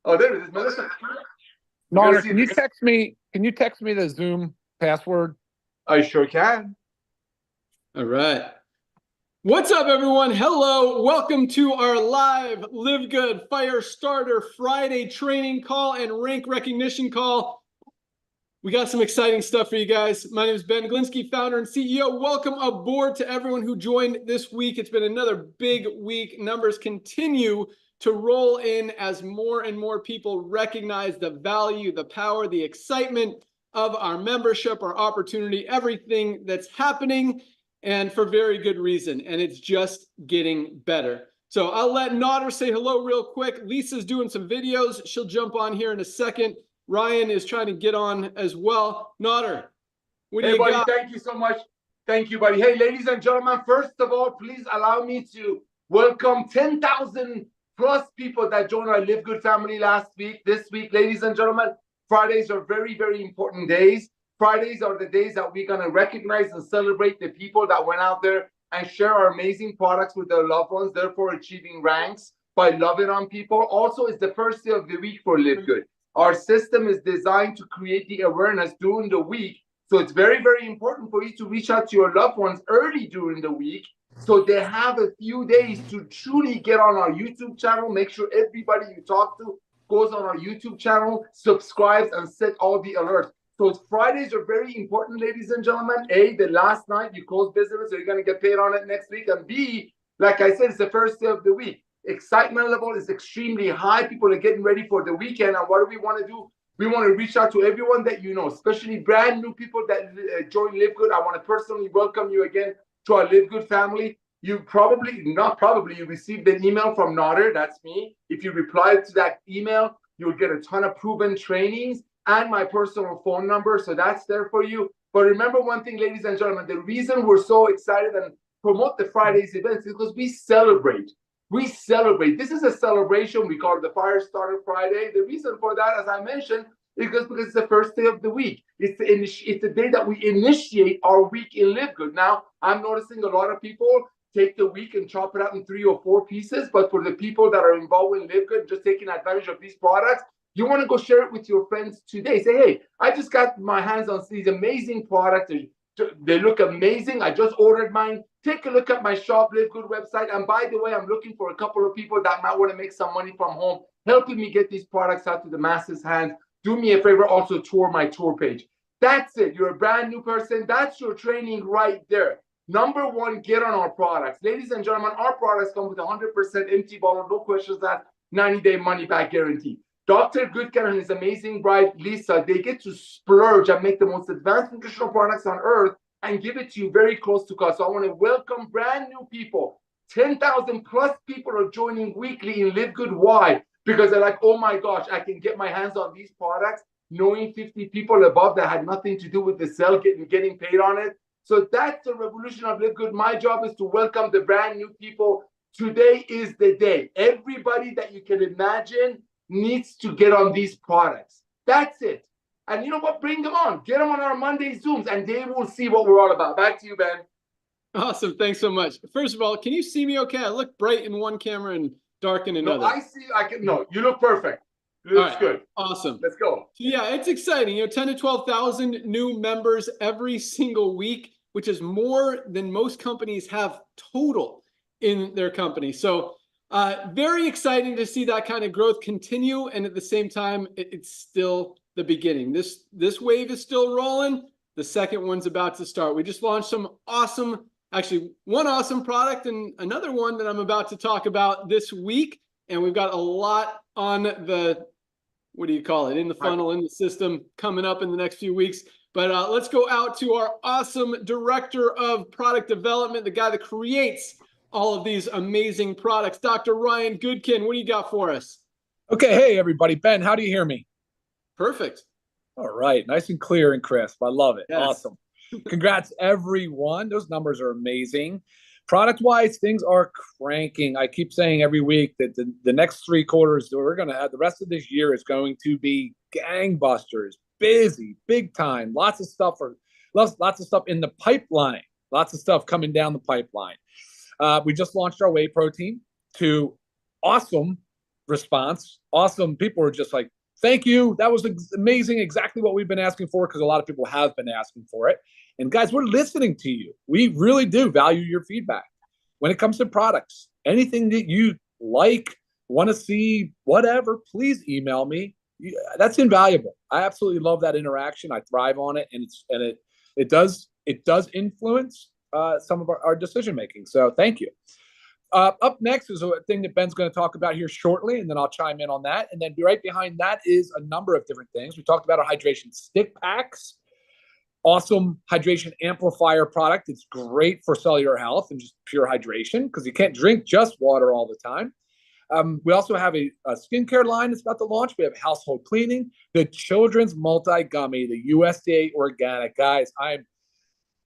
Oh, there it is, Melissa. Naughter, can you text me? Can you text me the Zoom password? I sure can. All right. What's up, everyone? Hello. Welcome to our live LiveGood Firestarter Friday training call and rank recognition call. We got some exciting stuff for you guys. My name is Ben Glinsky, founder and CEO. Welcome aboard to everyone who joined this week. It's been another big week. Numbers continue to roll in as more and more people recognize the value, the power, the excitement of our membership, our opportunity, everything that's happening, and for very good reason. And it's just getting better. So I'll let Naughter say hello real quick. Lisa's doing some videos. She'll jump on here in a second. Ryan is trying to get on as well. Naughter, what do you got? Buddy, thank you so much. Thank you, buddy. Hey, ladies and gentlemen, first of all, please allow me to welcome 10,000 plus people that joined our LiveGood family last week. This week, ladies and gentlemen, Fridays are very, very important days. Fridays are the days that we're going to recognize and celebrate the people that went out there and share our amazing products with their loved ones, therefore achieving ranks by loving on people. Also, it's the first day of the week for LiveGood. Our system is designed to create the awareness during the week. So it's very, very important for you to reach out to your loved ones early during the week so they have a few days to truly get on our YouTube channel. Make sure everybody you talk to goes on our YouTube channel, subscribes, and set all the alerts. So Fridays are very important, ladies and gentlemen. A, the last night you close business, so you're going to get paid on it next week. And B, like I said, it's the first day of the week. Excitement level is extremely high. People are getting ready for the weekend. And what do we want to do? We want to reach out to everyone that you know, especially brand new people that join LiveGood. I want to personally welcome you again to our LiveGood family. You you received an email from Naughter, that's me. If you reply to that email, you'll get a ton of proven trainings and my personal phone number. So that's there for you. But remember one thing, ladies and gentlemen, the reason we're so excited and promote the Fridays events is because we celebrate. We celebrate. This is a celebration. We call it the Firestarter Friday. The reason for that, as I mentioned, is because it's the first day of the week. It's the day that we initiate our week in LiveGood. Now, I'm noticing a lot of people take the week and chop it out in 3 or 4 pieces. But for the people that are involved in LiveGood, just taking advantage of these products, you want to go share it with your friends today. Say, hey, I just got my hands on these amazing products. They look amazing. I just ordered mine. Take a look at my Shop LiveGood website. And by the way, I'm looking for a couple of people that might want to make some money from home, helping me get these products out to the masses' hands. Do me a favor, also tour my tour page. That's it. You're a brand new person. That's your training right there. Number one, get on our products. Ladies and gentlemen, our products come with 100% empty bottle, no questions asked, 90-day money-back guarantee. Dr. Goodkin and his amazing bride, Lisa, they get to splurge and make the most advanced nutritional products on earth and give it to you very close to cost. So I want to welcome brand new people. 10,000 plus people are joining weekly in LiveGood. Why? Because they're like, oh my gosh, I can get my hands on these products, knowing 50 people above that had nothing to do with the sale, getting paid on it. So that's the revolution of LiveGood. My job is to welcome the brand new people. Today is the day. Everybody that you can imagine needs to get on these products. That's it. And you know what? Bring them on. Get them on our Monday Zooms, and they will see what we're all about. Back to you, Ben. Awesome. Thanks so much. First of all, can you see me okay? I look bright in one camera and dark in another. No, I see. No, you look perfect. It looks good. Awesome. Let's go. Yeah, it's exciting. 10 to 12,000 new members every single week, which is more than most companies have total in their company. So very exciting to see that kind of growth continue. And at the same time, it's still the beginning. This wave is still rolling. The second one's about to start. We just launched one awesome product and another one that I'm about to talk about this week. And we've got a lot on the, in the funnel, in the system coming up in the next few weeks. But let's go out to our awesome director of product development, the guy that creates all of these amazing products, Dr. Ryan Goodkin. What do you got for us? Okay. Hey, everybody. Ben, how do you hear me? Perfect. All right. Nice and clear and crisp. I love it. Yes. Awesome. Congrats, everyone. Those numbers are amazing. Product-wise, things are cranking. I keep saying every week that the next 3 quarters that we're going to have, the rest of this year is going to be gangbusters, busy, big time. Lots of stuff in the pipeline. Lots of stuff coming down the pipeline. We just launched our whey protein to awesome response. Awesome. People were just like, thank you. That was amazing. Exactly what we've been asking for, because a lot of people have been asking for it. And guys, we're listening to you. We really do value your feedback. When it comes to products, anything that you like, want to see, whatever, please email me. That's invaluable. I absolutely love that interaction. I thrive on it, and it does influence some of our decision making. So thank you. Up next is a thing that Ben's going to talk about here shortly, and then I'll chime in on that. And then right behind that is a number of different things. We talked about our hydration stick packs. Awesome hydration amplifier product. It's great for cellular health and just pure hydration, because you can't drink just water all the time. We also have a skincare line that's about to launch. We have household cleaning, the children's multi-gummy, the USDA organic. Guys, I'm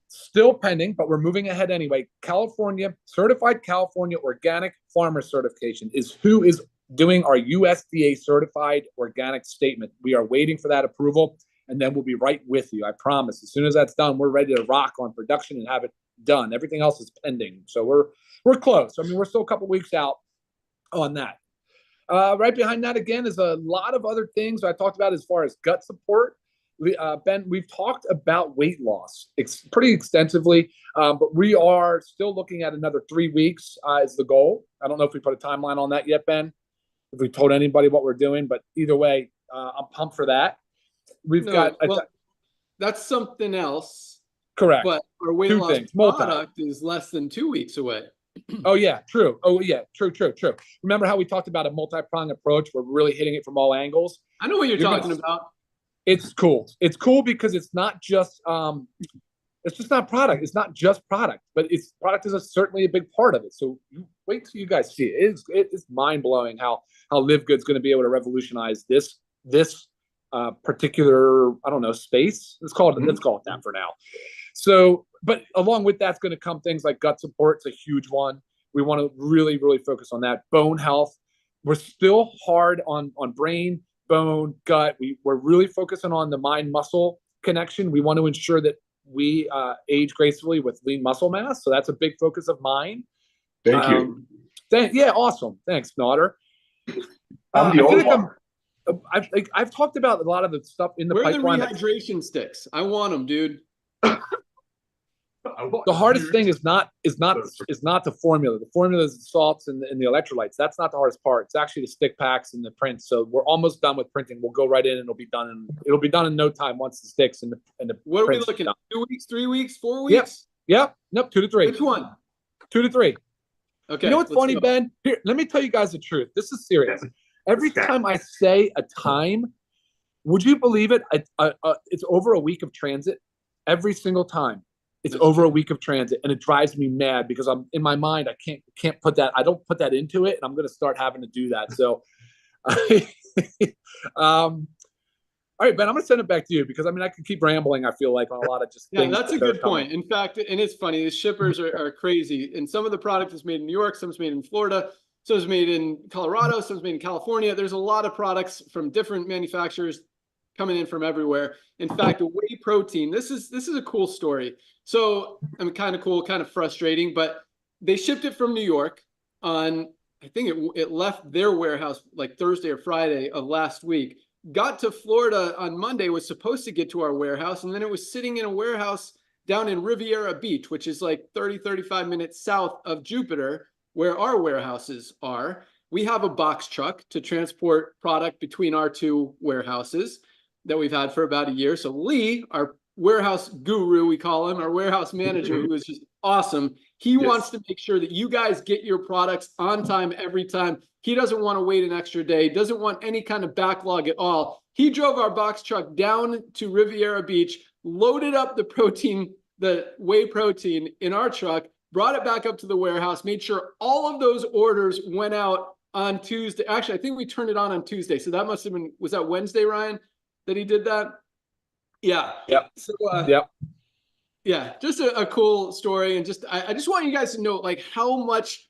still pending, but we're moving ahead anyway. Certified California Organic Farmer Certification is who is doing our USDA certified organic statement. We are waiting for that approval, and then we'll be right with you. I promise. As soon as that's done, we're ready to rock on production and have it done. Everything else is pending. So we're close. I mean, we're still a couple weeks out on that. Right behind that, again, is a lot of other things I talked about as far as gut support. Ben, we've talked about weight loss pretty extensively, but we are still looking at another 3 weeks is the goal. I don't know if we put a timeline on that yet, Ben, if we told anybody what we're doing, but either way, I'm pumped for that. That's something else. Correct. But our weight loss product is less than 2 weeks away. Oh, yeah, true. Oh, yeah, true. Remember how we talked about a multi-pronged approach? We're really hitting it from all angles. I know what you're talking about. It's cool. It's cool because it's not just it's just not product. It's not just product, but product is certainly a big part of it. So wait till you guys see it. It's mind blowing how LiveGood's going to be able to revolutionize this particular, I don't know, space. Let's call it that for now. So, but along with that's going to come things like gut support. It's a huge one. We want to really, really focus on that. Bone health. We're still hard on brain, bone, gut. We're really focusing on the mind-muscle connection. We want to ensure that we age gracefully with lean muscle mass. So that's a big focus of mine. Thank you. Yeah, awesome. Thanks, Naughter. I'm the old one. I've talked about a lot of the stuff in the pipeline. Where are the rehydration sticks? I want them, dude. The hardest thing is not the formula. The formula is the salts and the electrolytes. That's not the hardest part. It's actually the stick packs and the prints. So we're almost done with printing. We'll go right in, and it'll be done in no time once the sticks and the what are we looking at? 2 weeks, 3 weeks, 4 weeks? Yep. Nope. 2 to 3. Which one? 2 to 3. Okay. You know what's funny, Ben? Here, let me tell you guys the truth. This is serious. Every time I say a time, would you believe it? It's over a week of transit. Every single time. It's over a week of transit, and it drives me mad because I'm in my mind. I can't put that. I don't put that into it, and I'm going to start having to do that. So, all right, Ben, I'm going to send it back to you because I could keep rambling. I feel like on a lot of just things. Yeah, that's a good point. In fact, and it's funny. The shippers are crazy, and some of the product is made in New York, some is made in Florida, some is made in Colorado, some is made in California. There's a lot of products from different manufacturers coming in from everywhere. In fact, the whey protein, this is a cool story. So kind of cool, kind of frustrating, but they shipped it from New York on, I think it left their warehouse like Thursday or Friday of last week, got to Florida on Monday, was supposed to get to our warehouse, and then it was sitting in a warehouse down in Riviera Beach, which is like 35 minutes south of Jupiter, where our warehouses are. We have a box truck to transport product between our two warehouses that we've had for about a year. So Lee, our warehouse guru, we call him, our warehouse manager, who is just awesome. He wants to make sure that you guys get your products on time every time. He doesn't want to wait an extra day, doesn't want any kind of backlog at all. He drove our box truck down to Riviera Beach, loaded up the whey protein in our truck, brought it back up to the warehouse, made sure all of those orders went out on Tuesday. Actually, I think we turned it on Tuesday. So that must have been, was that Wednesday, Ryan, that he did that? Yeah. Yep. So, yep. Yeah, just a cool story. And I just want you guys to know like how much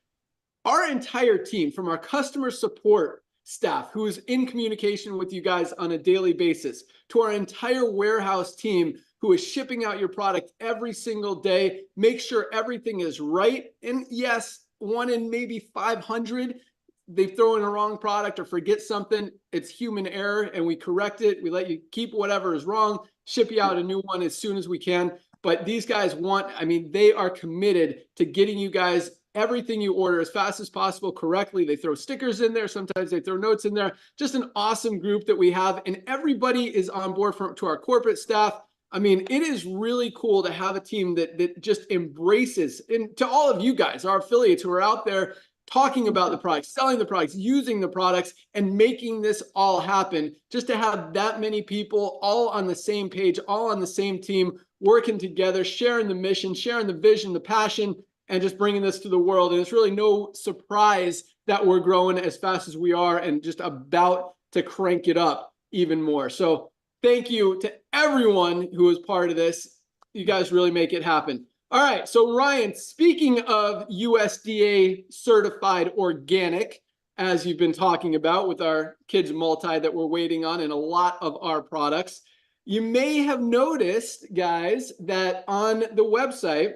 our entire team, from our customer support staff who is in communication with you guys on a daily basis, to our entire warehouse team who is shipping out your product every single day, make sure everything is right. And yes, 1 in maybe 500 they throw in a wrong product or forget something, it's human error, and we correct it. We let you keep whatever is wrong, ship you out a new one as soon as we can. But these guys they are committed to getting you guys everything you order as fast as possible correctly. They throw stickers in there. Sometimes they throw notes in there. Just an awesome group that we have. And everybody is on board to our corporate staff. I mean, it is really cool to have a team that just embraces, and to all of you guys, our affiliates who are out there talking about the products, selling the products, using the products, and making this all happen. Just to have that many people all on the same page, all on the same team, working together, sharing the mission, sharing the vision, the passion, and just bringing this to the world. And it's really no surprise that we're growing as fast as we are and just about to crank it up even more. So thank you to everyone who is part of this. You guys really make it happen. All right, so Ryan, speaking of USDA certified organic, as you've been talking about with our kids multi that we're waiting on in a lot of our products, you may have noticed, guys, that on the website,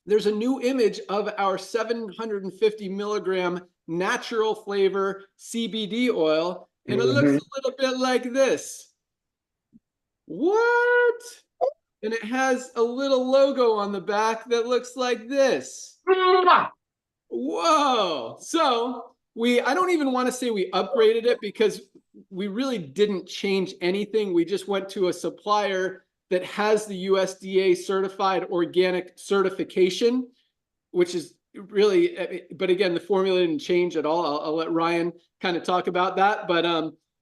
there's a new image of our 750 milligram natural flavor CBD oil, and it looks a little bit like this. What? And it has a little logo on the back that looks like this. Whoa. So I don't even want to say we upgraded it, because we really didn't change anything. We just went to a supplier that has the USDA certified organic certification, which is really, but again, the formula didn't change at all. I'll let Ryan kind of talk about that. But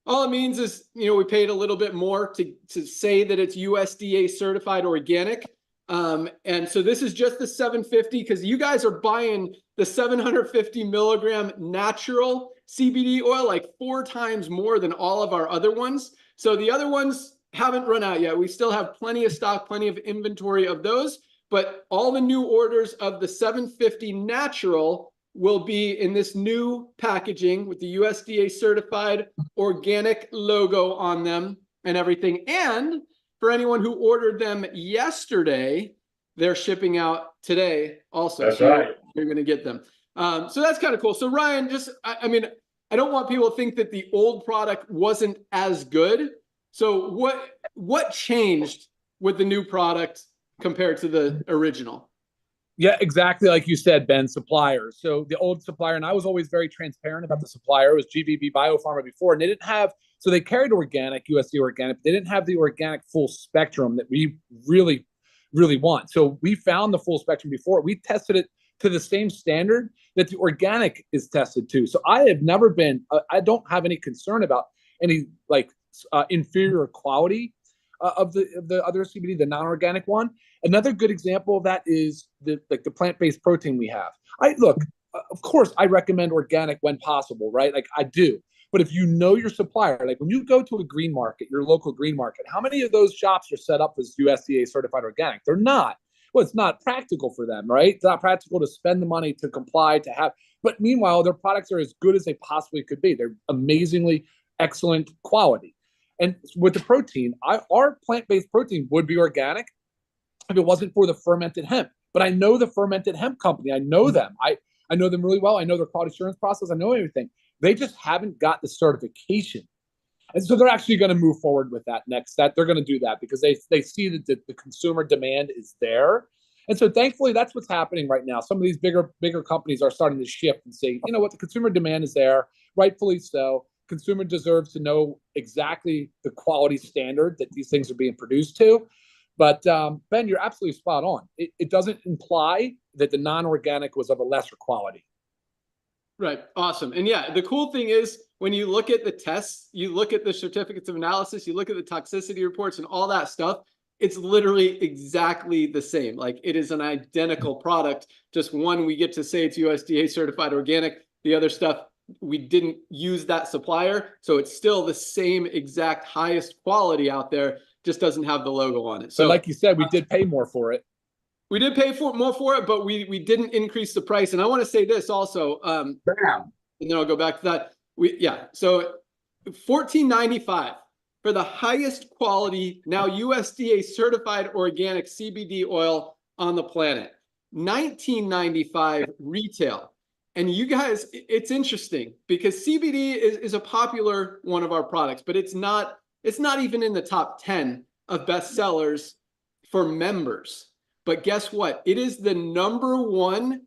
all it means is, we paid a little bit more to say that it's USDA certified organic. And so this is just the 750, because you guys are buying the 750 milligram natural CBD oil like 4 times more than all of our other ones. So the other ones haven't run out yet. We still have plenty of stock, plenty of inventory of those, but all the new orders of the 750 natural will be in this new packaging with the USDA certified organic logo on them and everything. And for anyone who ordered them yesterday, they're shipping out today also. That's right. You're going to get them. So that's kind of cool. So Ryan, I don't want people to think that the old product wasn't as good. So what changed with the new product compared to the original? Yeah, exactly like you said, Ben, suppliers. So the old supplier, and I was always very transparent about the supplier, it was GVB Biopharma before, and they didn't have, so they carried organic, USDA organic, but they didn't have the organic full spectrum that we really, really want. So we found the full spectrum before. We tested it to the same standard that the organic is tested to. So I have never been, I don't have any concern about any inferior quality of the other CBD, the non-organic one. Another good example of that is the plant-based protein we have. Of course, I recommend organic when possible, right? Like I do. But if you know your supplier, like when you go to a green market, your local green market, how many of those shops are set up as USDA certified organic? They're not. Well, it's not practical for them, right? It's not practical to spend the money to comply, to have. But meanwhile, their products are as good as they possibly could be. They're amazingly excellent quality. And with the protein, our plant-based protein would be organic if it wasn't for the fermented hemp. But I know the fermented hemp company. I know them. I know them really well. I know their quality assurance process. I know everything. They just haven't got the certification. And so they're actually going to move forward with that next step. They're going to do that because they see that the consumer demand is there. And so thankfully, that's what's happening right now. Some of these bigger companies are starting to shift and say, you know what, the consumer demand is there, rightfully so. Consumer deserves to know exactly the quality standard that these things are being produced to. But Ben, you're absolutely spot on. It doesn't imply that the non-organic was of a lesser quality. Right. Awesome. And yeah, the cool thing is when you look at the tests, you look at the certificates of analysis, you look at the toxicity reports and all that stuff, it's literally exactly the same. Like it is an identical product. Just one, we get to say it's USDA certified organic. The other stuff, we didn't use that supplier. So it's still the same exact highest quality out there, just doesn't have the logo on it. So like you said, we did pay more for it. We did pay more for it, but we didn't increase the price. And I want to say this also, and then I'll go back to that. So $14.95 for the highest quality, now USDA certified organic CBD oil on the planet. $19.95 retail. And you guys, it's interesting because CBD is a popular one of our products, but it's not even in the top 10 of bestsellers for members. But guess what? It is the #1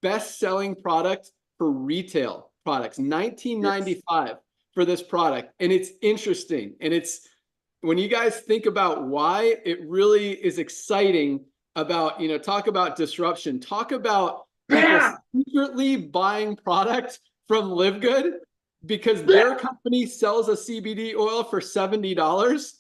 best-selling product for retail products, $19.95 for this product. And it's interesting. And it's, when you guys think about why, it really is exciting about, talk about disruption, talk about people secretly buying product from LiveGood because their company sells a CBD oil for $70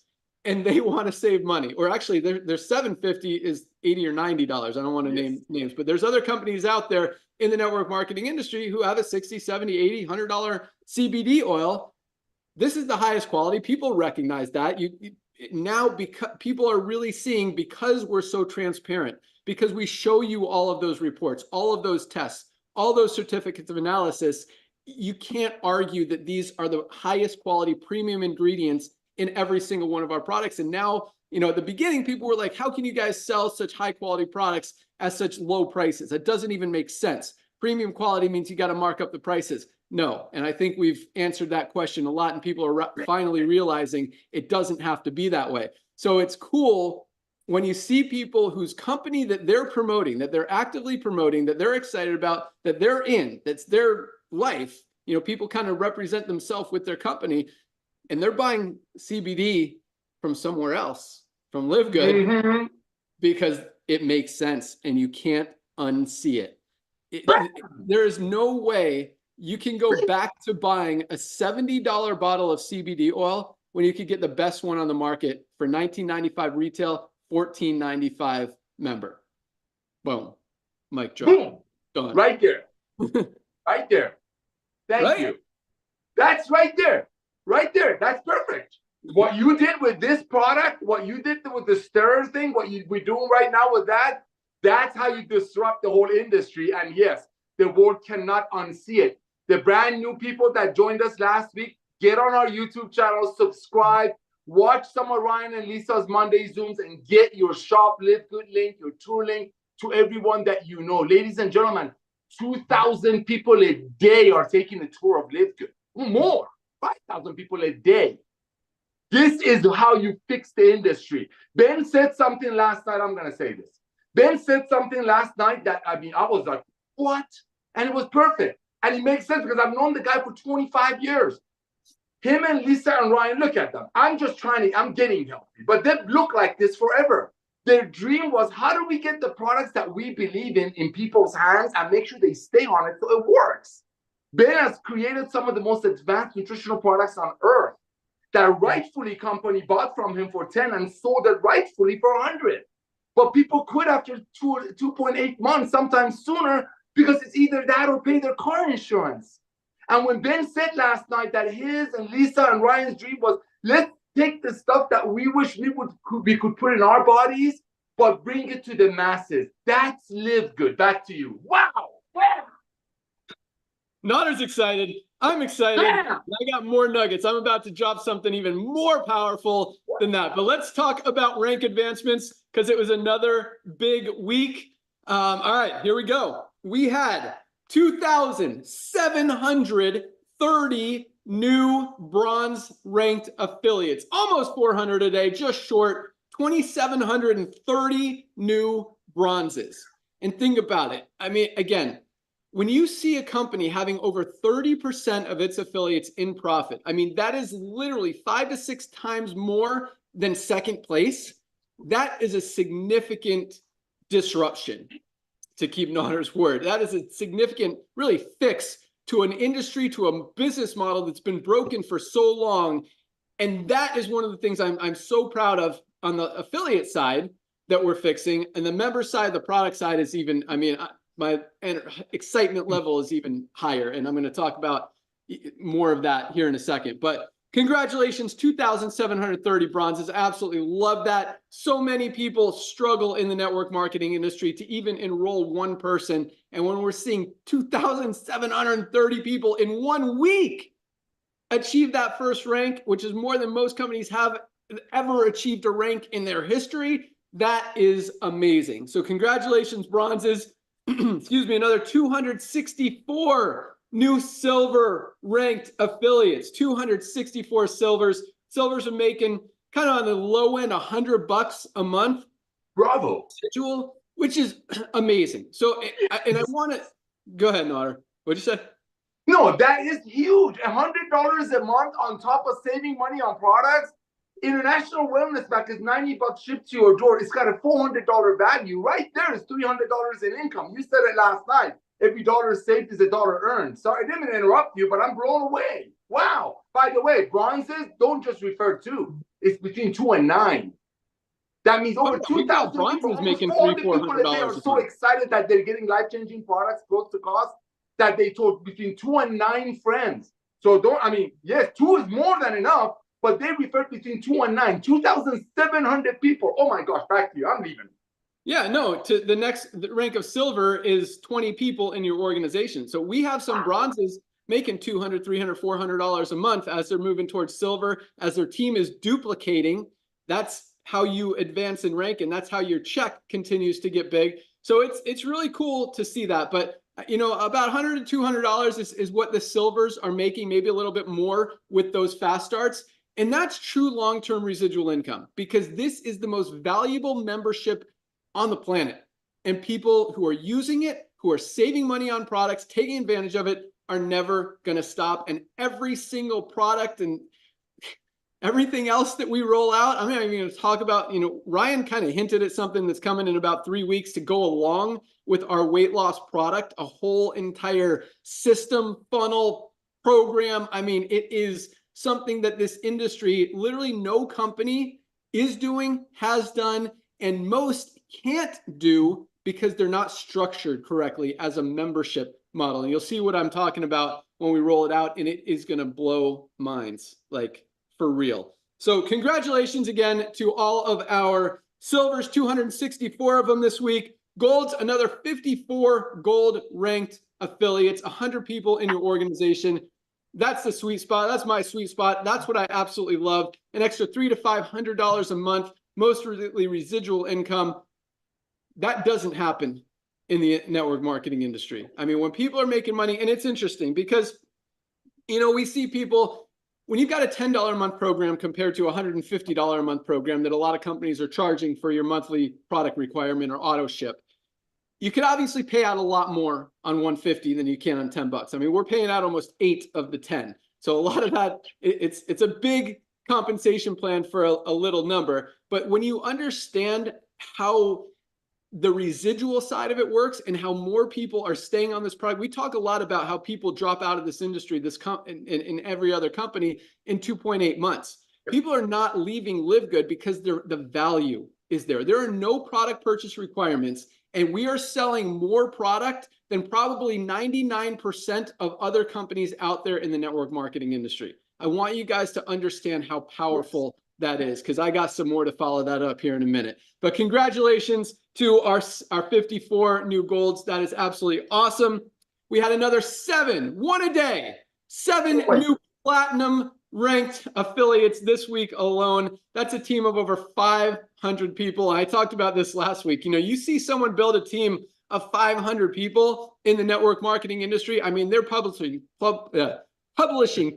and they want to save money. Or actually, their $750 is $80 or $90. I don't want to name names, but there's other companies out there in the network marketing industry who have a $60, $70, $80, $100 CBD oil. This is the highest quality. People recognize that. Now, because people are really seeing, because we're so transparent, because we show you all of those reports, all of those tests, all those certificates of analysis, you can't argue that these are the highest quality premium ingredients in every single one of our products. And now, at the beginning, people were like, how can you guys sell such high quality products at such low prices? It doesn't even make sense. Premium quality means you got to mark up the prices. No. And I think we've answered that question a lot, and people are finally realizing it doesn't have to be that way. So it's cool when you see people whose company that they're promoting, that they're actively promoting, that they're excited about, that they're in, that's their life. People kind of represent themselves with their company, and they're buying CBD from somewhere else, from LiveGood, because it makes sense and you can't unsee it. There is no way you can go back to buying a $70 bottle of CBD oil when you could get the best one on the market for $19.95 retail, $14.95 member. Boom. Mic drop. Boom. Done. Right there. Right there. Thank you. That's right there. Right there. That's perfect. What you did with this product, what you did with the stir thing, what we're doing right now with that, that's how you disrupt the whole industry. And yes, the world cannot unsee it. The brand new people that joined us last week, get on our YouTube channel, subscribe, watch some of Ryan and Lisa's Monday Zooms, and get your Shop LiveGood link, your tour link to everyone that you know. Ladies and gentlemen, 2,000 people a day are taking a tour of LiveGood. More, 5,000 people a day. This is how you fix the industry. Ben said something last night. I'm going to say this. Ben said something last night that, I was like, what? And it was perfect. And it makes sense because I've known the guy for 25 years. Him and Lisa and Ryan, look at them. I'm getting healthy. But they look like this forever. Their dream was, how do we get the products that we believe in people's hands and make sure they stay on it so it works? Ben has created some of the most advanced nutritional products on earth that rightfully company bought from him for 10 and sold it rightfully for 100. But people quit after 2.8 months, sometimes sooner, because it's either that or pay their car insurance. And when Ben said last night that his and Lisa and Ryan's dream was, let's take the stuff that we wish we could put in our bodies, but bring it to the masses. That's LiveGood. Back to you. Wow. Not as excited. I'm excited. I got more nuggets. I'm about to drop something even more powerful than that. But let's talk about rank advancements because it was another big week. All right, here we go. We had 2,730 new bronze ranked affiliates, almost 400 a day, just short, 2,730 new bronzes. And think about it. Again, when you see a company having over 30% of its affiliates in profit, that is literally 5 to 6 times more than second place. That is a significant disruption, to keep Naughter's word. That is a significant, really, fix to an industry, to a business model that's been broken for so long. And that is one of the things I'm so proud of on the affiliate side that we're fixing. And the member side, the product side is even, my excitement level is even higher. And I'm going to talk about more of that here in a second. But congratulations, 2,730 bronzes. Absolutely love that. So many people struggle in the network marketing industry to even enroll one person. And when we're seeing 2,730 people in 1 week achieve that first rank, which is more than most companies have ever achieved a rank in their history, that is amazing. So congratulations, bronzes. excuse me, another 264 new silver ranked affiliates, 264 silvers. Silvers are making kind of on the low end, $100 a month. Bravo. Residual, which is amazing. So, and I want to go ahead, Nader. What'd you say? No, that is huge. $100 a month on top of saving money on products. International Wellness Pack is $90 shipped to your door. It's got a $400 value. Right there is $300 in income. You said it last night. Every dollar saved is a dollar earned. Sorry, I didn't mean to interrupt you, but I'm blown away. Wow. By the way, bronzes don't just refer to. It's between 2 and 9. That means over 2,000 people, almost making $400 people $300-400 a day are so excited that they're getting life-changing products close to cost that they told between 2 and 9 friends. So yes, 2 is more than enough, but they refer between 2 and 9, 2,700 people. Oh my gosh, back to you. I'm leaving. Yeah, no, to the next rank of silver is 20 people in your organization. So we have some bronzes making $200, $300, $400 a month as they're moving towards silver, as their team is duplicating. That's how you advance in rank, and that's how your check continues to get big. So it's really cool to see that. But about $100 to $200 is what the silvers are making, maybe a little bit more with those fast starts. And that's true long-term residual income, because this is the most valuable membership on the planet. And people who are using it, who are saving money on products, taking advantage of it, are never going to stop. And every single product and everything else that we roll out, I'm not even going to talk about, Ryan kind of hinted at something that's coming in about 3 weeks to go along with our weight loss product, a whole entire system, funnel, program. I mean, it is something that this industry, literally no company is doing, has done, and most can't do because they're not structured correctly as a membership model. And you'll see what I'm talking about when we roll it out, and it is going to blow minds, like for real. So congratulations again to all of our silvers, 264 of them this week. Golds, another 54 gold ranked affiliates, 100 people in your organization. That's the sweet spot. That's my sweet spot. That's what I absolutely love. An extra $300 to $500 a month, mostly residual income. That doesn't happen in the network marketing industry. I mean, when people are making money, and it's interesting because, we see people, when you've got a $10 a month program compared to a $150 a month program that a lot of companies are charging for your monthly product requirement or auto ship, you could obviously pay out a lot more on 150 than you can on $10. I mean, we're paying out almost 8 of the 10. So a lot of that, it's a big compensation plan for a little number. But when you understand how the residual side of it works and how more people are staying on this product, we talk a lot about how people drop out of this industry, in every other company in 2.8 months. People are not leaving LiveGood because the value is there. There are no product purchase requirements, and we are selling more product than probably 99% of other companies out there in the network marketing industry. I want you guys to understand how powerful that is, because I got some more to follow that up here in a minute. But congratulations to our 54 new golds. That is absolutely awesome. We had another 7 new platinum ranked affiliates this week alone. That's a team of over 500 people. I talked about this last week. You see someone build a team of 500 people in the network marketing industry. I mean, they're publishing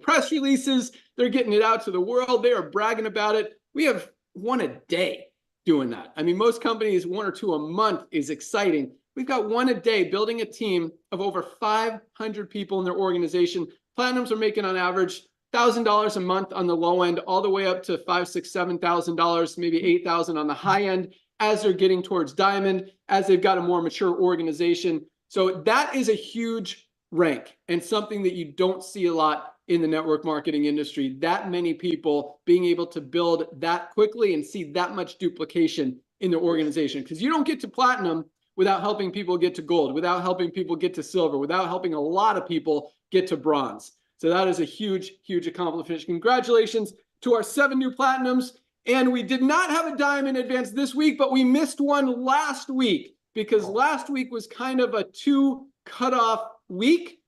press releases. They're getting it out to the world. They are bragging about it. We have 1 a day doing that. I mean, most companies 1 or 2 a month is exciting. We've got 1 a day building a team of over 500 people in their organization. Platinums are making on average $1,000 a month on the low end, all the way up to $5,000, $6,000, $7,000, maybe $8,000 on the high end as they're getting towards diamond, as they've got a more mature organization. So that is a huge rank and something that you don't see a lot in the network marketing industry. That many people being able to build that quickly and see that much duplication in their organization, because you don't get to platinum without helping people get to gold, without helping people get to silver, without helping a lot of people get to bronze. So that is a huge, huge accomplishment. Congratulations to our 7 new platinums. And we did not have a diamond advance this week, but we missed one last week because last week was kind of a 2 cutoff week,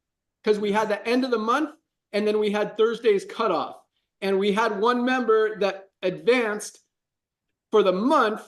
because we had the end of the month and then we had Thursday's cutoff. And we had one member that advanced for the month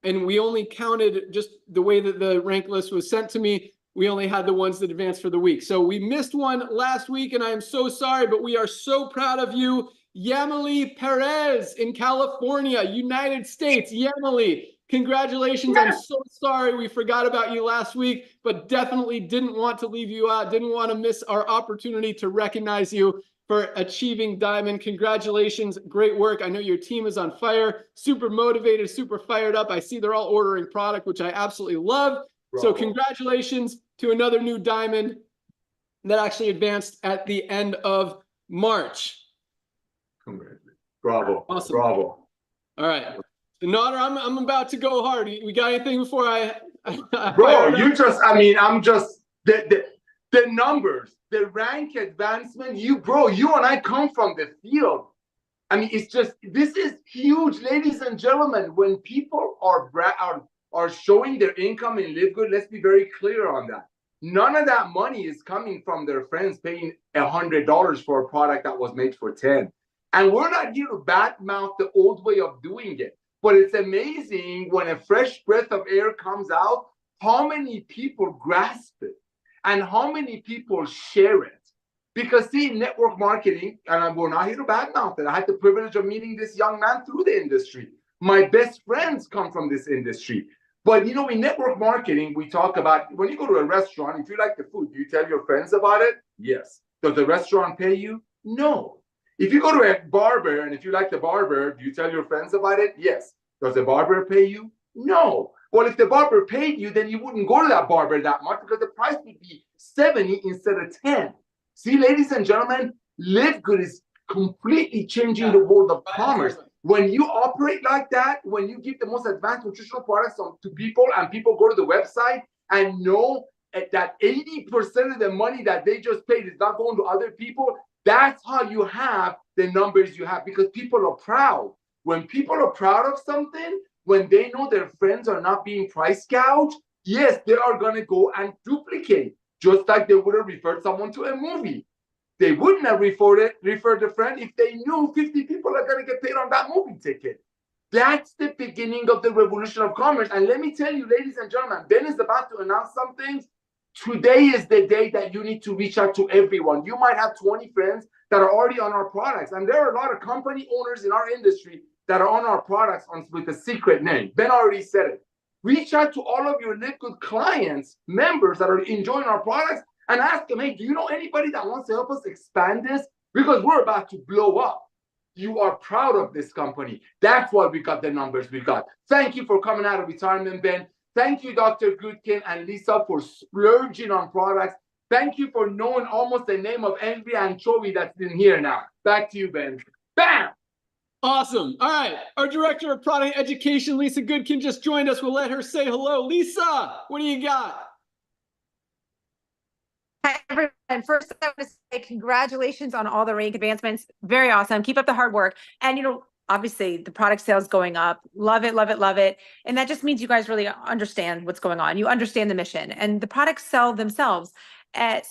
and we only counted just the way that the rank list was sent to me. We only had the ones that advanced for the week. So we missed one last week, and I am so sorry, but we are so proud of you. Yamily Perez in California, United States. Yamily, congratulations. I'm so sorry we forgot about you last week, but definitely didn't want to leave you out, didn't want to miss our opportunity to recognize you for achieving Diamond. Congratulations, great work. I know your team is on fire, super motivated, super fired up. I see they're all ordering product, which I absolutely love. Bravo. So congratulations to another new Diamond that actually advanced at the end of March. Bravo. Awesome. Bravo. All right. Nader, I'm about to go hard. We got anything before I Bro, you just, I mean, I'm just, the numbers, the rank advancement, you and I come from the field. I mean, it's just, this is huge, ladies and gentlemen. When people are showing their income in LiveGood, let's be very clear on that. None of that money is coming from their friends paying $100 for a product that was made for 10. And we're not here to badmouth the old way of doing it. But it's amazing when a fresh breath of air comes out, how many people grasp it and how many people share it. Because see, network marketing, and we're not here to badmouth it. I had the privilege of meeting this young man through the industry. My best friends come from this industry. But you know, in network marketing, we talk about, when you go to a restaurant, if you like the food, do you tell your friends about it? Yes. Does the restaurant pay you? No. If you go to a barber, and if you like the barber, do you tell your friends about it? Yes. Does the barber pay you? No. Well, if the barber paid you, then you wouldn't go to that barber that much because the price would be 70 instead of 10. See, ladies and gentlemen, LiveGood is completely changing the world of commerce. When you operate like that, when you give the most advanced nutritional products to people and people go to the website and know that 80% of the money that they just paid is not going to other people, that's how you have the numbers you have, because people are proud. When people are proud of something, when they know their friends are not being price gouged, yes, they are going to go and duplicate, just like they would have referred someone to a movie. They wouldn't have referred a friend if they knew 50 people are going to get paid on that movie ticket. That's the beginning of the revolution of commerce. And let me tell you, ladies and gentlemen, Ben is about to announce some things. Today is the day that you need to reach out to everyone. You might have 20 friends that are already on our products. And there are a lot of company owners in our industry that are on our products with a secret name. Ben already said it. Reach out to all of your LiveGood clients, members that are enjoying our products, and ask them, hey, do you know anybody that wants to help us expand this? Because we're about to blow up. You are proud of this company. That's why we got the numbers we got. Thank you for coming out of retirement, Ben. Thank you, Dr. Goodkin and Lisa, for splurging on products. Thank you for knowing almost the name of every anchovy that's in here now. Back to you, Ben. Bam! Awesome. All right. Our Director of Product Education, Lisa Goodkin, just joined us. We'll let her say hello. Lisa, what do you got? Hi, everyone. First, I want to say congratulations on all the rank advancements. Very awesome. Keep up the hard work. And, you know, obviously the product sales going up. Love it, love it, love it. And that just means you guys really understand what's going on. You understand the mission, and the products sell themselves.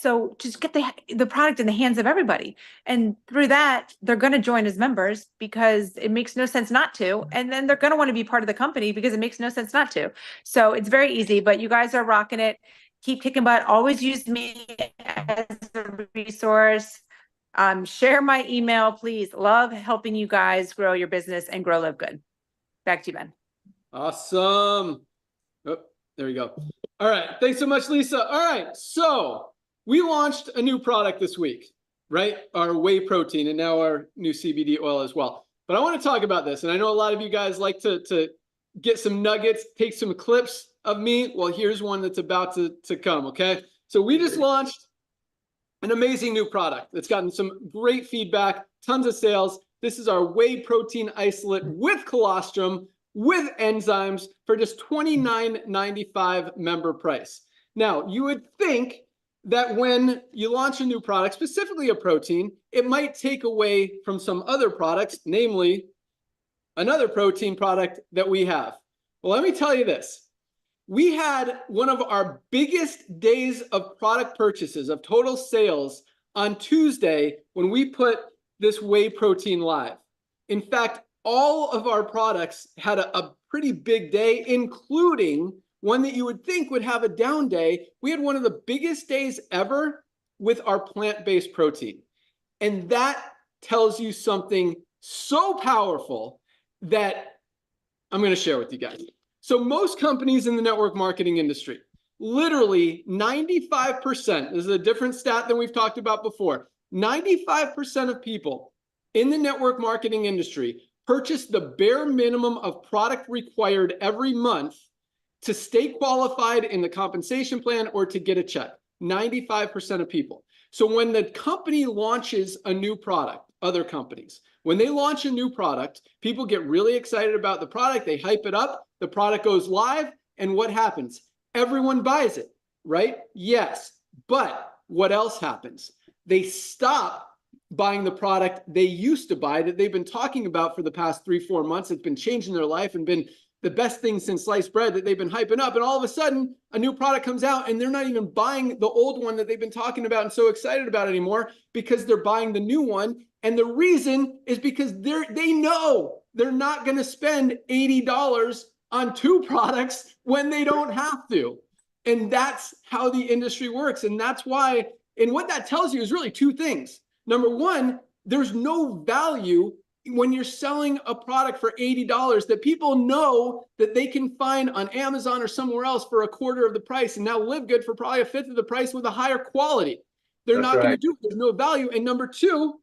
So just get the product in the hands of everybody. And through that, they're going to join as members because it makes no sense not to. And then they're going to want to be part of the company because it makes no sense not to. So it's very easy, but you guys are rocking it. Keep kicking butt. Always use me as a resource. Share my email, please. Love helping you guys grow your business and grow LiveGood. Back to you, Ben. Awesome. Oh, there we go. All right. Thanks so much, Lisa. All right. So we launched a new product this week, right? Our whey protein and now our new CBD oil as well. But I want to talk about this. And I know a lot of you guys like to get some nuggets, take some clips of me. Well, here's one that's about to come, okay? So we just launched an amazing new product that's gotten some great feedback, tons of sales. This is our whey protein isolate with colostrum, with enzymes for just $29.95 member price. Now, you would think that when you launch a new product, specifically a protein, it might take away from some other products, namely another protein product that we have. Well, let me tell you this. We had one of our biggest days of product purchases, of total sales, on Tuesday when we put this whey protein live. In fact, all of our products had a pretty big day, including one that you would think would have a down day. We had one of the biggest days ever with our plant-based protein. And that tells you something so powerful that I'm going to share with you guys. So most companies in the network marketing industry, literally 95%, this is a different stat than we've talked about before, 95% of people in the network marketing industry purchase the bare minimum of product required every month to stay qualified in the compensation plan or to get a check. 95% of people. So when the company launches a new product, other companies, when they launch a new product, people get really excited about the product, they hype it up, the product goes live, and what happens? Everyone buys it, right? Yes, but what else happens? They stop buying the product they used to buy that they've been talking about for the past 3-4 months. It's been changing their life and been the best thing since sliced bread that they've been hyping up. And all of a sudden, a new product comes out and they're not even buying the old one that they've been talking about and so excited about anymore because they're buying the new one. And the reason is because they know they're not going to spend $80 on 2 products when they don't have to. And that's how the industry works. And that's why, and what that tells you is really 2 things. Number one, there's no value when you're selling a product for $80 that people know that they can find on Amazon or somewhere else for a quarter of the price, and now LiveGood for probably a fifth of the price with a higher quality. They're not going to do it. There's no value. And number 2,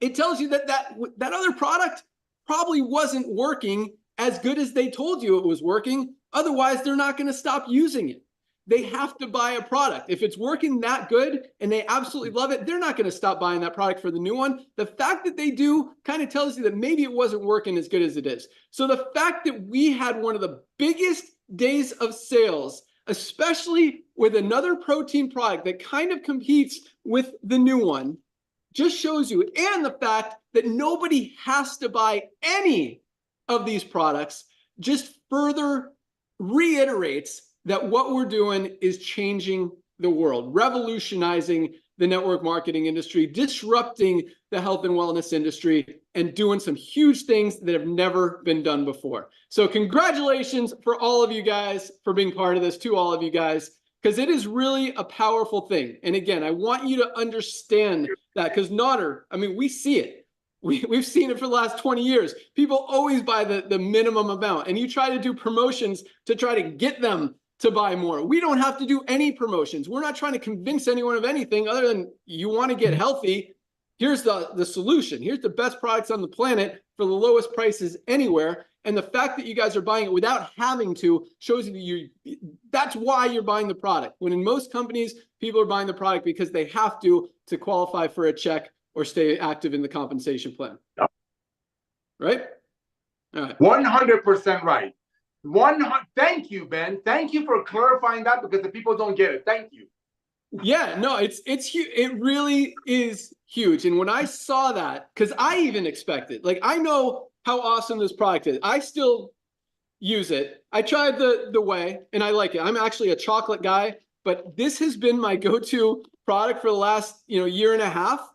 it tells you that other product probably wasn't working as good as they told you it was working. Otherwise, they're not going to stop using it. They have to buy a product. If it's working that good and they absolutely love it, they're not going to stop buying that product for the new one. The fact that they do kind of tells you that maybe it wasn't working as good as it is. So the fact that we had one of the biggest days of sales, especially with another protein product that kind of competes with the new one, just shows you, and the fact that nobody has to buy any of these products just further reiterates that what we're doing is changing the world, revolutionizing the network marketing industry, disrupting the health and wellness industry, and doing some huge things that have never been done before. So congratulations for all of you guys for being part of this, to all of you guys, because it is really a powerful thing. And again, I want you to understand that, because Nodder, I mean, we see it. We've seen it for the last 20 years. People always buy the minimum amount, and you try to do promotions to try to get them to buy more. We don't have to do any promotions. We're not trying to convince anyone of anything other than you want to get healthy. Here's the solution. Here's the best products on the planet for the lowest prices anywhere. And the fact that you guys are buying it without having to shows you that's why you're buying the product. When in most companies, people are buying the product because they have to qualify for a check or stay active in the compensation plan. Yep. Right? All right. 100% right. Thank you, Ben. Thank you for clarifying that, because the people don't get it. Thank you. Yeah, no, it's huge. It really is huge. And when I saw that, because I even expected, like, I know how awesome this product is. I still use it. I tried the whey and I like it. I'm actually a chocolate guy, but this has been my go-to product for the last, year and a half.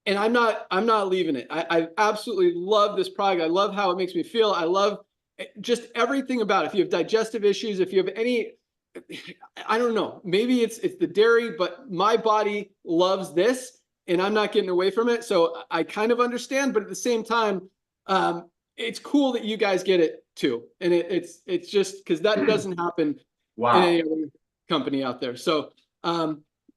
And I'm not leaving it. I absolutely love this product. I love how it makes me feel. I love just everything about it. If you have digestive issues, if you have any, I don't know, maybe it's the dairy, but my body loves this and I'm not getting away from it. So I kind of understand, but at the same time, it's cool that you guys get it too. And it's just because that doesn't happen in any other company out there. So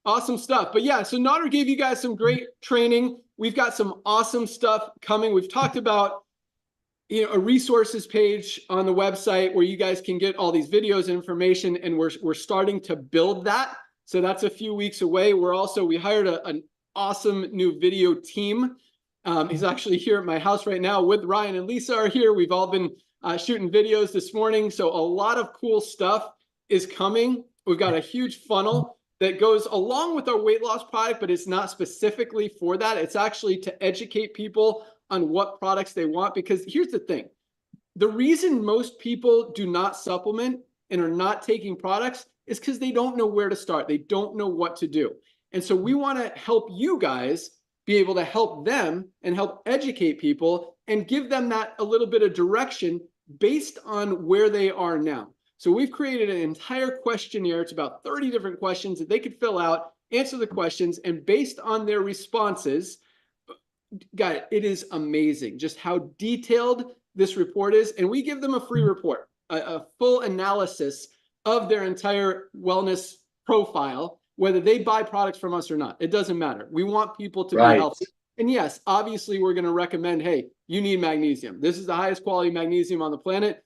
awesome stuff. But yeah, so Nodder gave you guys some great training. We've got some awesome stuff coming. We've talked about a resources page on the website where you guys can get all these videos and information, and we're starting to build that. So that's a few weeks away. We hired an awesome new video team. He's actually here at my house right now with Ryan and Lisa are here. We've all been shooting videos this morning. So a lot of cool stuff is coming. We've got a huge funnel that goes along with our weight loss product, but it's not specifically for that. It's actually to educate people on what products they want. Because here's the thing. The reason most people do not supplement and are not taking products is because they don't know where to start. They don't know what to do. And so we want to help you guys be able to help them and help educate people and give them that a little bit of direction based on where they are now. So we've created an entire questionnaire. It's about 30 different questions that they could fill out, answer the questions, and based on their responses, guys, it is amazing just how detailed this report is. And we give them a free report, a full analysis of their entire wellness profile, whether they buy products from us or not. It doesn't matter. We want people to be healthy. And yes, obviously, we're going to recommend, hey, you need magnesium. This is the highest quality magnesium on the planet.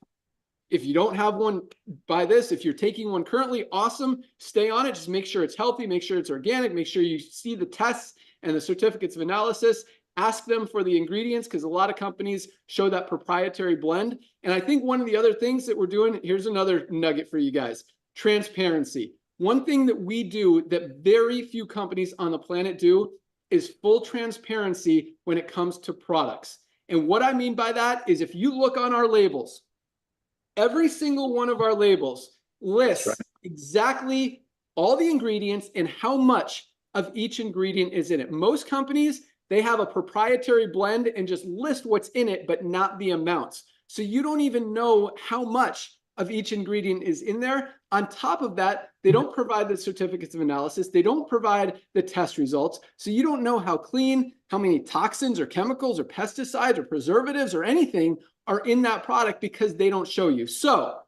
If you don't have one, buy this. If you're taking one currently, awesome. Stay on it. Just make sure it's healthy. Make sure it's organic. Make sure you see the tests and the certificates of analysis. Ask them for the ingredients, because a lot of companies show that proprietary blend. And I think one of the other things that we're doing, here's another nugget for you guys, transparency. One thing that we do that very few companies on the planet do is full transparency when it comes to products. And what I mean by that is, if you look on our labels, every single one of our labels lists exactly all the ingredients and how much of each ingredient is in it. Most companies, they have a proprietary blend and just list what's in it, but not the amounts. So you don't even know how much of each ingredient is in there. On top of that, they don't provide the certificates of analysis. They don't provide the test results. So you don't know how clean, how many toxins or chemicals or pesticides or preservatives or anything are in that product, because they don't show you. So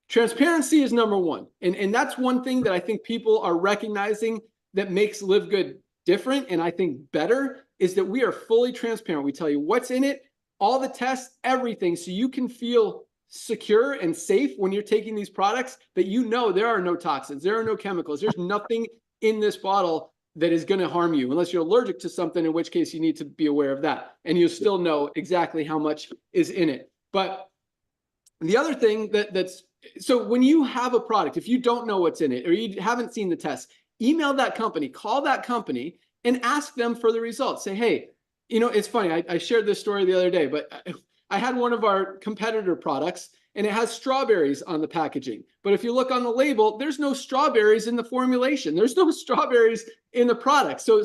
transparency is number one. And that's one thing that I think people are recognizing that makes LiveGood different, and I think better, is that we are fully transparent. We tell you what's in it, all the tests, everything, so you can feel secure and safe when you're taking these products, that you know there are no toxins, there are no chemicals, there's nothing in this bottle that is going to harm you, unless you're allergic to something, in which case you need to be aware of that. And you still know exactly how much is in it. But the other thing so when you have a product, if you don't know what's in it, or you haven't seen the test, email that company, call that company, and ask them for the results. Say, hey, it's funny. I shared this story the other day, but I had one of our competitor products, and it has strawberries on the packaging. But if you look on the label, there's no strawberries in the formulation. There's no strawberries in the product. So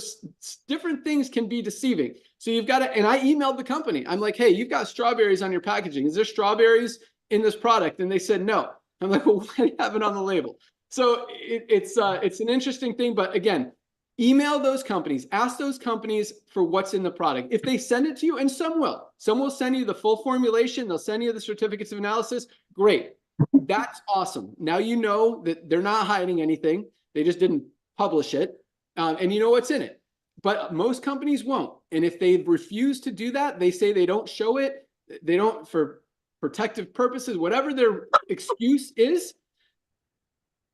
different things can be deceiving. So you've got to, and I emailed the company. I'm like, hey, you've got strawberries on your packaging. Is there strawberries in this product? And they said no. I'm like, well, why do you have it on the label? So it's an interesting thing. But again, email those companies, ask those companies for what's in the product. If they send it to you, and some will send you the full formulation, they'll send you the certificates of analysis, great. That's awesome. Now you know that they're not hiding anything. They just didn't publish it, and you know what's in it. But most companies won't. And if they refuse to do that, they say they don't show it, they don't, for protective purposes, whatever their excuse is,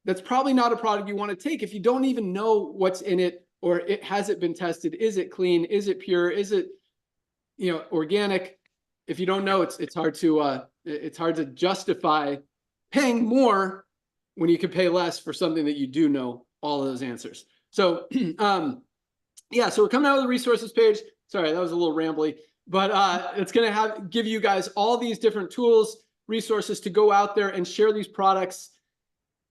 that's probably not a product you want to take if you don't even know what's in it, or it hasn't been tested. Is it clean? Is it pure? Is it, organic? If you don't know, it's hard to justify paying more when you can pay less for something that you do know all of those answers. So, yeah, so we're coming out of the resources page. Sorry, that was a little rambly, but it's going to give you guys all these different tools, resources to go out there and share these products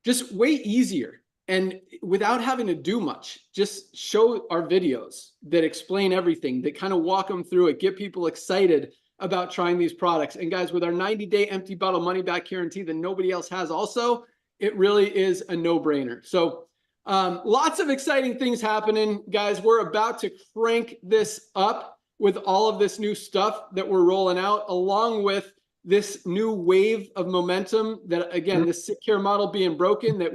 just way easier, and without having to do much. Just show our videos that explain everything, that kind of walk them through it, get people excited about trying these products. And guys, with our 90-day empty bottle money back guarantee that nobody else has also, it really is a no-brainer. So lots of exciting things happening, guys. We're about to crank this up with all of this new stuff that we're rolling out, along with this new wave of momentum that, again, this sick care model being broken, that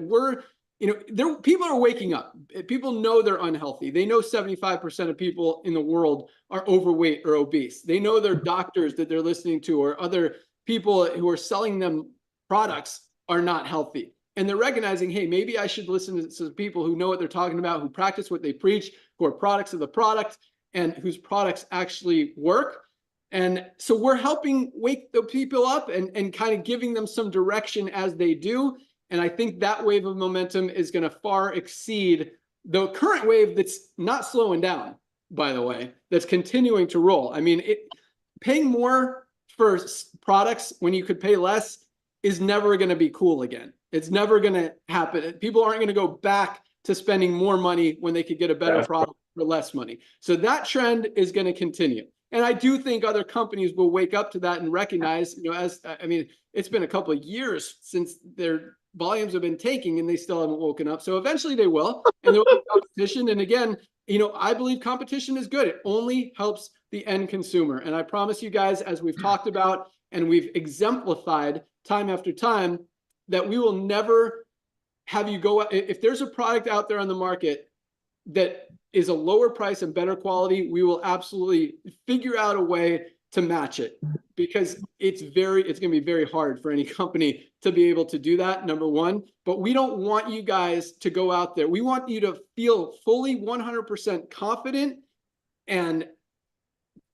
people are waking up. People know they're unhealthy. They know 75% of people in the world are overweight or obese. They know their doctors that they're listening to, or other people who are selling them products, are not healthy. And they're recognizing, hey, maybe I should listen to some people who know what they're talking about, who practice what they preach, who are products of the product, and whose products actually work. And so we're helping wake the people up and kind of giving them some direction as they do. And I think that wave of momentum is going to far exceed the current wave that's not slowing down, by the way, that's continuing to roll. I mean, paying more for products when you could pay less is never going to be cool again. It's never going to happen. People aren't going to go back to spending more money when they could get a better product for less money. So that trend is going to continue. And I do think other companies will wake up to that and recognize, it's been a couple of years since their volumes have been taking and they still haven't woken up. So eventually they will, and there will be competition. And again, I believe competition is good. It only helps the end consumer. And I promise you guys, as we've talked about and we've exemplified time after time, that we will never have you go, if there's a product out there on the market that is a lower price and better quality, we will absolutely figure out a way to match it, because it's going to be very hard for any company to be able to do that, number one. But we don't want you guys to go out there. We want you to feel fully 100% confident and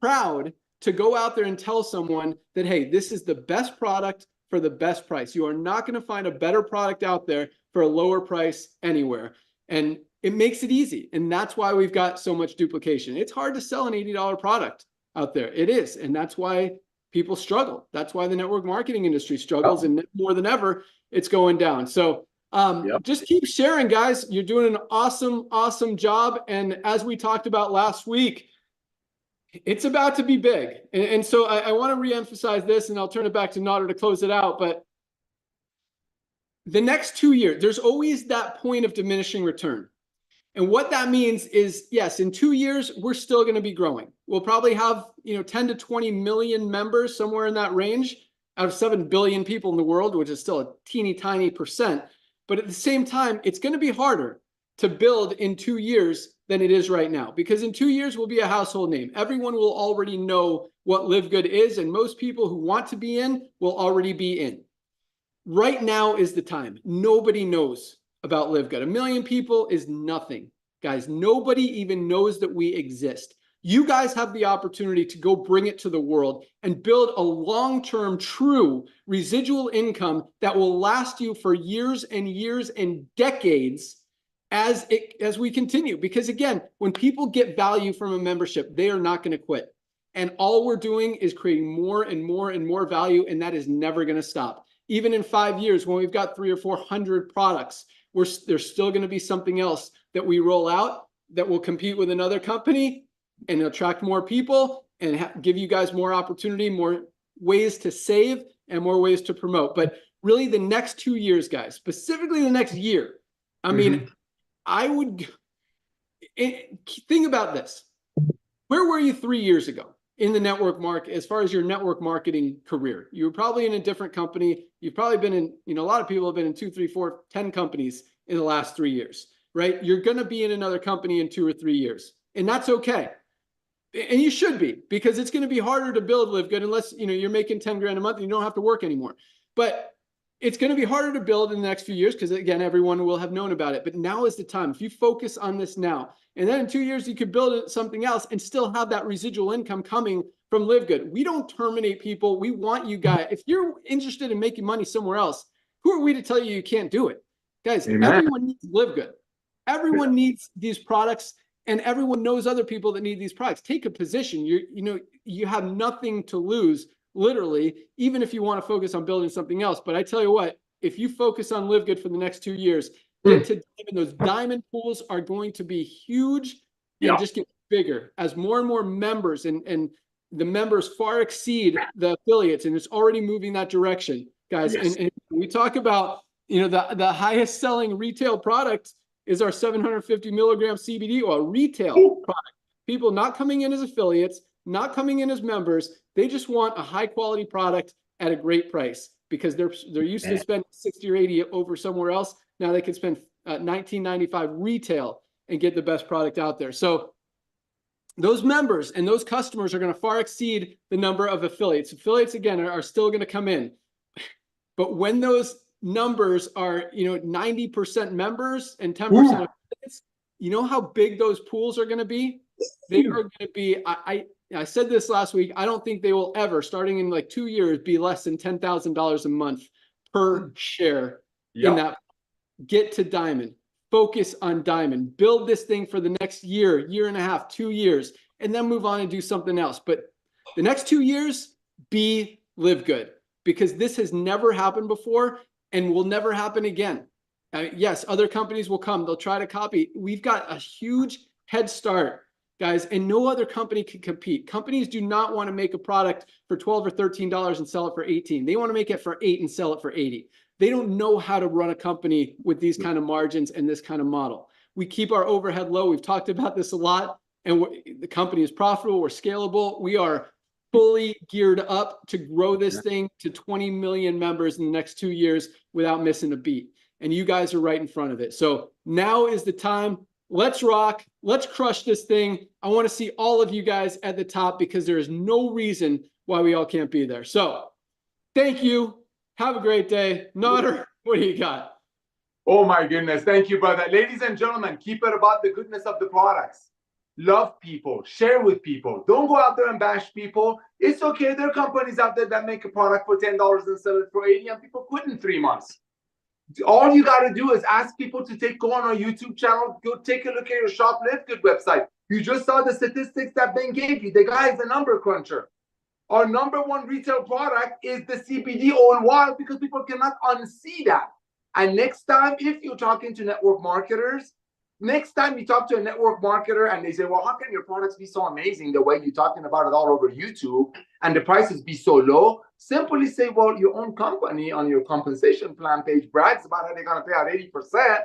proud to go out there and tell someone that, hey, this is the best product for the best price. You are not going to find a better product out there for a lower price anywhere. And it makes it easy. And that's why we've got so much duplication. It's hard to sell an $80 product out there. It is. And that's why people struggle. That's why the network marketing industry struggles. And more than ever, it's going down. So just keep sharing, guys. You're doing an awesome, awesome job. And as we talked about last week, it's about to be big. And so I want to reemphasize this, and I'll turn it back to Nader to close it out. But the next 2 years, there's always that point of diminishing return. And what that means is, yes, in 2 years, we're still going to be growing. We'll probably have 10 to 20 million members, somewhere in that range, out of 7 billion people in the world, which is still a teeny tiny percent. But at the same time, it's going to be harder to build in 2 years than it is right now, because in 2 years we'll be a household name. Everyone will already know what LiveGood is, and most people who want to be in will already be in. Right now is the time. Nobody knows about LiveGood. 1 million people is nothing, guys. Nobody even knows that we exist. You guys have the opportunity to go bring it to the world and build a long-term, true residual income that will last you for years and years and decades as we continue. Because again, when people get value from a membership, they are not going to quit. And all we're doing is creating more and more and more value, and that is never going to stop. Even in 5 years, when we've got 300 or 400 products, there's still going to be something else that we roll out that will compete with another company and attract more people and give you guys more opportunity, more ways to save, and more ways to promote. But really, the next 2 years, guys, specifically the next year, I mean, I would think about this. Where were you 3 years ago in the network market, as far as your network marketing career? You were probably in a different company. You've probably been in, a lot of people have been in 2, 3, 4, 10 companies in the last 3 years, right? You're going to be in another company in 2 or 3 years, and that's okay. And you should be, because it's going to be harder to build LiveGood unless, you're making 10 grand a month and you don't have to work anymore. But it's going to be harder to build in the next few years because, again, everyone will have known about it. But now is the time. If you focus on this now, and then in 2 years, you could build something else and still have that residual income coming from LiveGood. We don't terminate people. We want you guys. If you're interested in making money somewhere else, who are we to tell you you can't do it? Guys, everyone needs LiveGood. Everyone needs these products, and everyone knows other people that need these products. Take a position. You have nothing to lose, literally, even if you want to focus on building something else. But I tell you what, if you focus on LiveGood for the next 2 years, get to diamond. Those diamond pools are going to be huge and just get bigger as more and more members and the members far exceed the affiliates, and it's already moving that direction, guys. And we talk about, the highest selling retail product is our 750 milligram CBD oil retail product. People not coming in as affiliates, not coming in as members. They just want a high quality product at a great price because they're used to spend 60 or 80 over somewhere else. Now they can spend $19.95 retail and get the best product out there. So those members and those customers are going to far exceed the number of affiliates. Affiliates, again, are still going to come in. But when those numbers are, 90% members and 10% affiliates, you know how big those pools are going to be? They are going to be, I said this last week, I don't think they will ever, starting in like 2 years, be less than $10,000 a month per share in that. Get to diamond, focus on diamond, build this thing for the next year, year and a half, 2 years, and then move on and do something else. But the next 2 years, be LiveGood, because this has never happened before and will never happen again. Yes, other companies will come. They'll try to copy. We've got a huge head start, guys, and no other company can compete. Companies do not want to make a product for $12 or $13 and sell it for $18. They want to make it for $8 and sell it for $80. They don't know how to run a company with these kind of margins and this kind of model. We keep our overhead low. We've talked about this a lot, and the company is profitable. We're scalable. We are fully geared up to grow this thing to 20 million members in the next 2 years without missing a beat. And you guys are right in front of it. So now is the time. Let's rock. Let's crush this thing. I want to see all of you guys at the top because there is no reason why we all can't be there. So thank you. Have a great day. Nader, what do you got? Oh my goodness. Thank you, brother. Ladies and gentlemen, keep it about the goodness of the products. Love people. Share with people. Don't go out there and bash people. It's okay. There are companies out there that make a product for $10 and sell it for $80 and people quit in 3 months. All you got to do is ask people to go on our YouTube channel, go take a look at your Shop LiveGood website. You just saw the statistics that Ben gave you. The guy is a number cruncher. Our #1 retail product is the CBD oil wild because people cannot unsee that. And next time, if you're talking to network marketers, next time you talk to a network marketer and they say, well, how can your products be so amazing the way you're talking about it all over YouTube and the prices be so low? Simply say, well, your own company on your compensation plan page brags about how they're going to pay out 80%.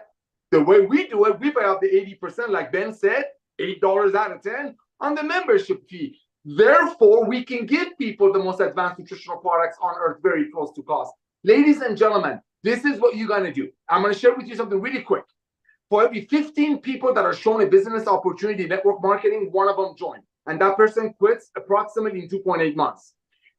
The way we do it, we pay out the 80%, like Ben said, $8 out of 10 on the membership fee. Therefore, we can give people the most advanced nutritional products on earth very close to cost. Ladies and gentlemen, this is what you're going to do. I'm going to share with you something really quick. For every 15 people that are shown a business opportunity in network marketing, one of them joined. And that person quits approximately in 2.8 months.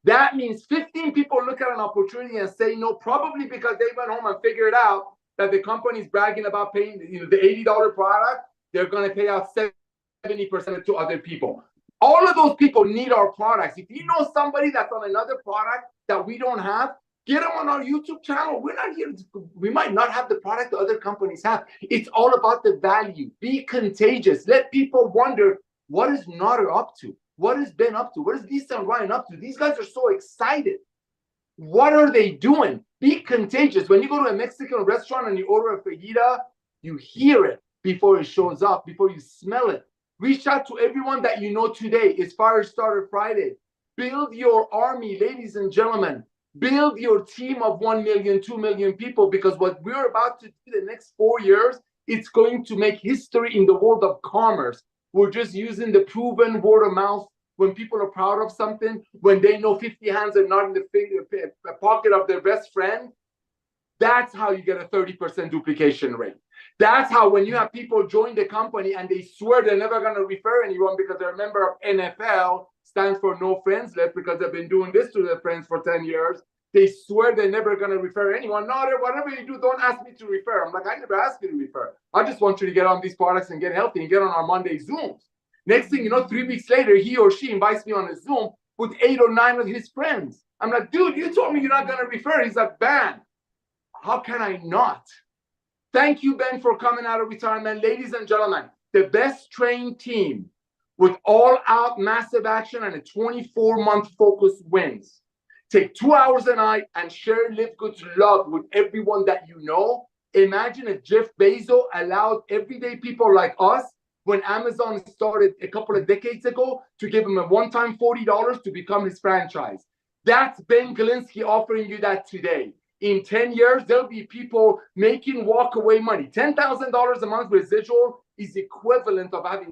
That means 15 people look at an opportunity and say no, probably because they went home and figured out that the company's bragging about paying the $80 product. They're going to pay out 70% to other people. All of those people need our products. If you know somebody that's on another product that we don't have, get them on our YouTube channel. We're not here. We might not have the product that other companies have. It's all about the value. Be contagious. Let people wonder, what is Nader up to? What has Ben up to? What is Lisa and Ryan up to? These guys are so excited. What are they doing? Be contagious. When you go to a Mexican restaurant and you order a fajita, you hear it before it shows up, before you smell it. Reach out to everyone that you know today. It's Firestarter-Friday. Build your army, ladies and gentlemen. Build your team of 1 million, 2 million people, because what we're about to do the next 4 years, it's going to make history in the world of commerce. We're just using the proven word of mouth. When people are proud of something, when they know 50 hands are not in the pocket of their best friend, that's how you get a 30% duplication rate. That's how when you have people join the company and they swear they're never going to refer anyone because they're a member of NFL, stands for no friends left, because they've been doing this to their friends for 10 years. They swear they're never going to refer anyone. No, whatever you do, don't ask me to refer. I'm like, I never asked you to refer. I just want you to get on these products and get healthy and get on our Monday Zooms. Next thing you know, 3 weeks later, he or she invites me on a Zoom with 8 or 9 of his friends. I'm like, dude, you told me you're not going to refer. He's like, Ben, how can I not? Thank you, Ben, for coming out of retirement. Ladies and gentlemen, the best trained team with all-out massive action and a 24-month focus wins. Take 2 hours a night and share LiveGood's love with everyone that you know. Imagine if Jeff Bezos allowed everyday people like us, when Amazon started a couple of decades ago, to give him a one-time $40 to become his franchise. That's Ben Galinsky offering you that today. In 10 years, there'll be people making walk-away money. $10,000 a month residual is equivalent of having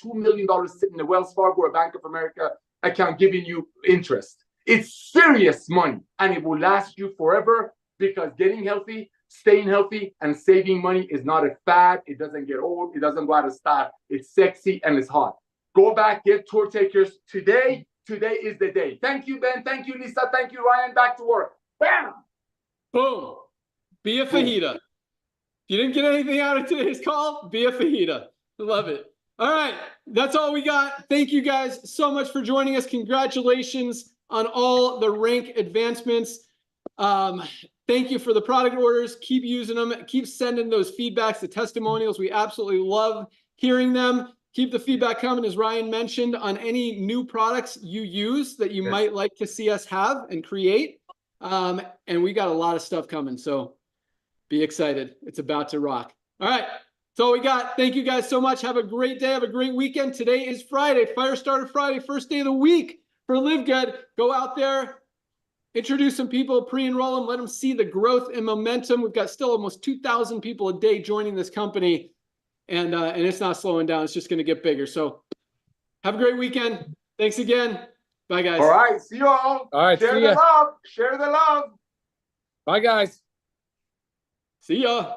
$2 million sitting in a Wells Fargo or Bank of America account giving you interest. It's serious money, and it will last you forever, because getting healthy, staying healthy, and saving money is not a fad. It doesn't get old. It doesn't go out of style. It's sexy and it's hot. Go back, get tour takers today. Today is the day. Thank you, Ben. Thank you, Lisa. Thank you, Ryan. Back to work. Bam! Boom. Be a fajita. If you didn't get anything out of today's call, be a fajita. Love it. All right. That's all we got. Thank you guys so much for joining us. Congratulations on all the rank advancements. Thank you for the product orders. Keep using them. Keep sending those feedbacks, the testimonials. We absolutely love hearing them. Keep the feedback coming, as Ryan mentioned, on any new products you use that you might like to see us have and create. And we got a lot of stuff coming, so be excited. It's about to rock. All right. That's all we got. Thank you guys so much. Have a great day. Have a great weekend. Today is Friday, Firestarter Friday, first day of the week for LiveGood. Go out there, introduce some people, pre-enroll them, let them see the growth and momentum. We've got still almost 2,000 people a day joining this company, and it's not slowing down. It's just going to get bigger. So have a great weekend. Thanks again. Bye, guys. All right. See you all. All right, Share see the ya. love. Share the love. Bye, guys. See ya.